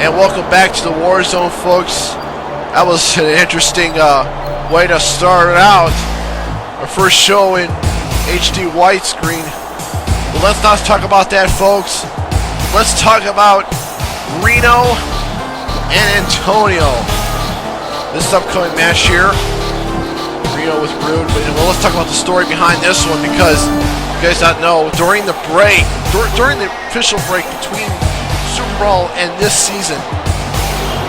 And welcome back to the Warzone, folks. That was an interesting way to start out. Our first show in HD widescreen. But let's not talk about that, folks. Let's talk about Reno and Antonio. This upcoming match here. Reno with Rude. But well, let's talk about the story behind this one, because you guys don't know, during the break, during the official break between Super Bowl and this season,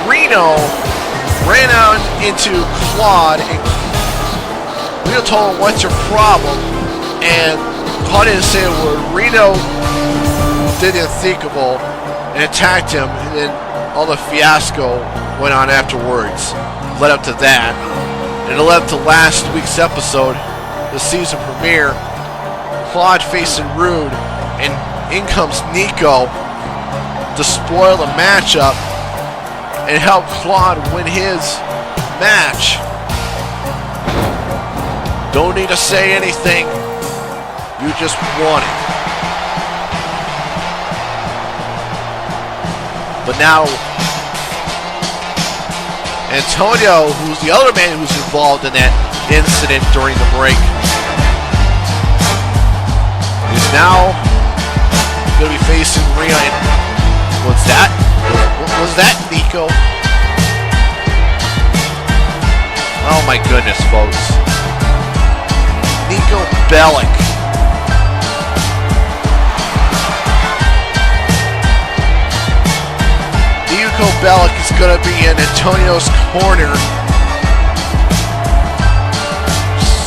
Reno ran out into Claude and Reno told him, "What's your problem?" And Claude didn't say a word. Reno did the unthinkable and attacked him, and then all the fiasco went on afterwards. Led up to that, and it led up to last week's episode, the season premiere. Claude facing Rude, and in comes Nico to spoil the matchup and help Claude win his match. Don't need to say anything. You just won it. But now, Antonio, who's the other man who's involved in that incident during the break, is now going to be facing Reno. What's that? What was that, Nico? Oh my goodness, folks. Nico Bellic. Nico Bellic is going to be in Antonio's corner.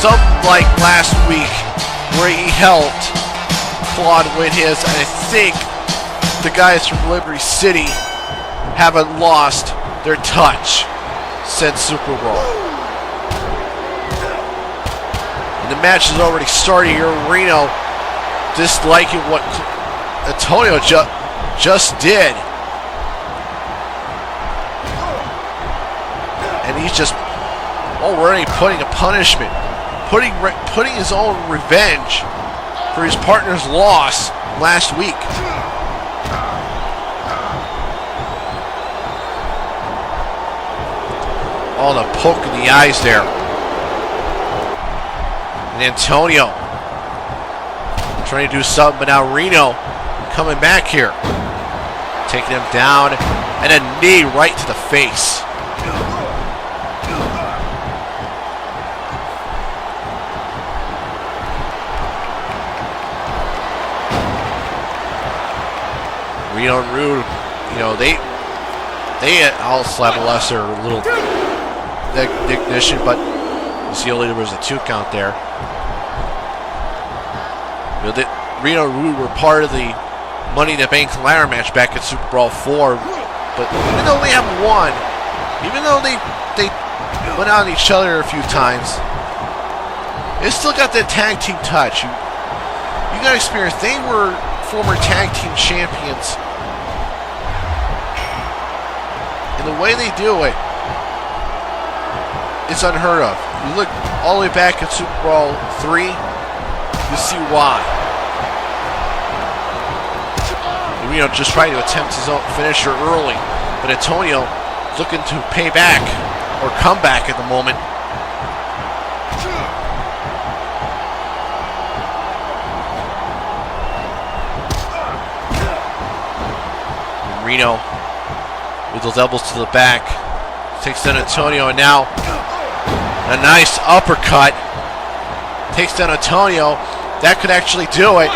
Something like last week, where he helped Claude win his. I think the guys from Liberty City haven't lost their touch since Super Bowl. And the match has already started here. Reno disliking what Antonio just did. And he's just already putting a punishment, putting his own revenge for his partner's loss last week. Oh, the poke in the eyes there. And Antonio trying to do something, but now Reno coming back here. Taking him down, and a knee right to the face. Reno and Rude, you know, they all slap a lesser little ignition, but you see only there was a 2 count there. You know, Reno and Rude were part of the Money in the Bank ladder match back at Super Bowl 4, but even though they haven't won, even though they went on each other a few times, they still got that tag team touch. You got experience. They were former tag team champions. And the way they do it, it's unheard of. You look all the way back at Super Bowl 3, you see why. Reno just trying to attempt his own finisher early, but Antonio looking to pay back or come back at the moment. Reno with those elbows to the back takes down Antonio, and now a nice uppercut takes down Antonio. That could actually do it.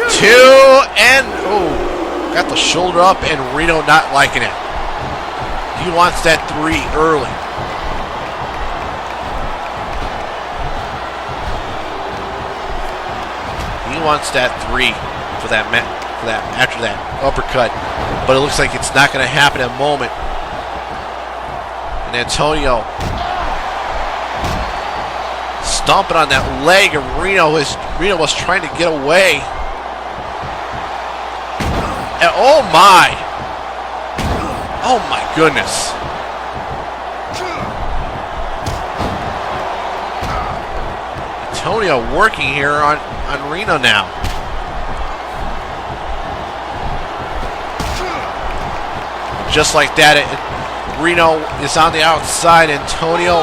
2 and oh, got the shoulder up, and Reno not liking it. He wants that 3 early. He wants that 3 for that after that uppercut, but it looks like it's not going to happen at the moment. And Antonio stomping on that leg, and Reno was trying to get away. And oh my goodness. Antonio working here on Reno now. just like that. Reno is on the outside. Antonio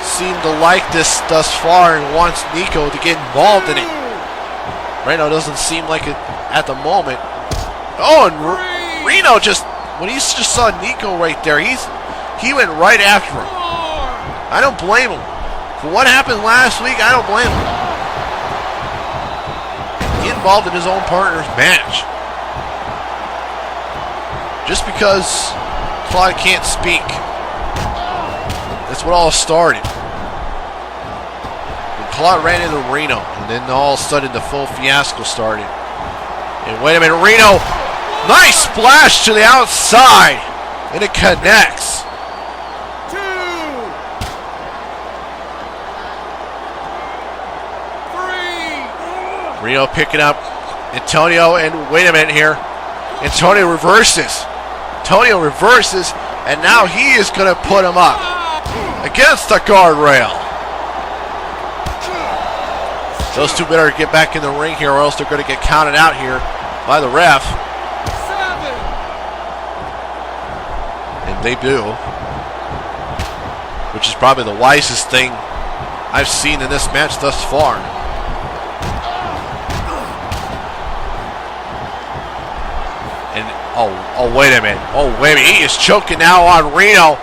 seemed to like this thus far and wants Nico to get involved in it. Reno doesn't seem like it at the moment. Oh, and Reno just, when he just saw Nico right there, he went right after him. I don't blame him. For what happened last week, I don't blame him. Get involved in his own partner's match. Just because Claude can't speak. That's what all started. When Claude ran into Reno, and then all of a sudden the full fiasco started. And wait a minute, Reno, nice splash to the outside, and it connects. Reno picking up Antonio, and wait a minute here. Antonio reverses. And now he is going to put him up against the guardrail. Those two better get back in the ring here, or else they're going to get counted out here by the ref. And they do. Which is probably the wisest thing I've seen in this match thus far. And oh wait a minute. He is choking now on Reno.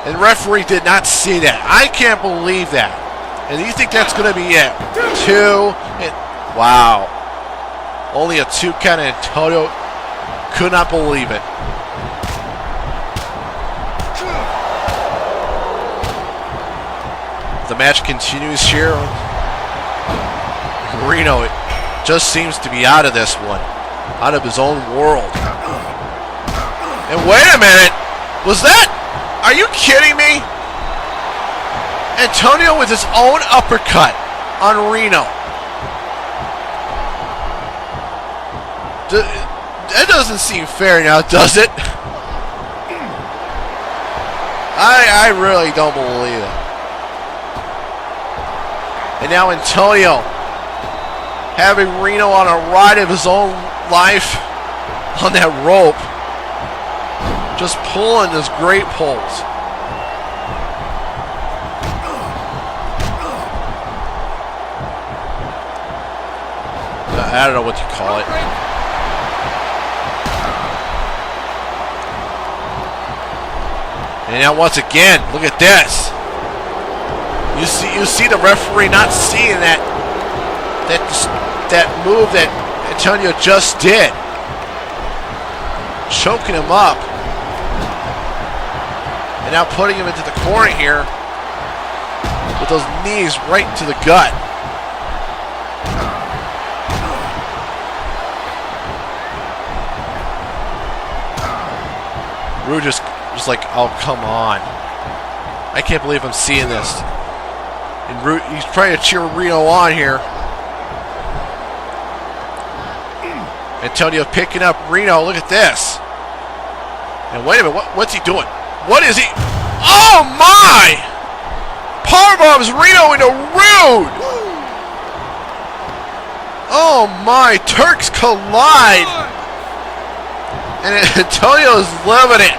And the referee did not see that. I can't believe that. And you think that's going to be it? 2. Wow. Only a 2 count. Antonio could not believe it. The match continues here. Reno just seems to be out of this one. Out of his own world. And wait a minute. Was that? Are you kidding me? Antonio with his own uppercut on Reno. That doesn't seem fair now, does it? I really don't believe it. And now Antonio having Reno on a ride of his own life on that rope. Just pulling those great pulls. I don't know what to call it. And now once again, look at this. You see the referee not seeing that move that Antonio just did. Choking him up. And now putting him into the corner here with those knees right to the gut. Rue just like, oh, come on. I can't believe I'm seeing this. And Rue, he's trying to cheer Reno on here. Antonio picking up Reno. Look at this. And wait a minute, what's he doing? What is he? Oh my! Powerbombs Reno into Rude! Oh my, Turks collide! And Antonio's loving it.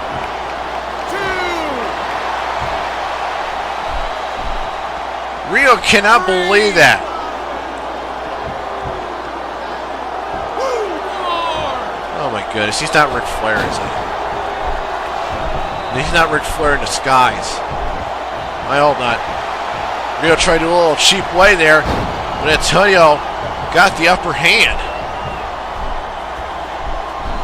Reno cannot believe that. Oh my goodness, he's not Ric Flair, is he? He's not Ric Flair in disguise. I hope not. Reno tried to do a little cheap way there, but Antonio got the upper hand.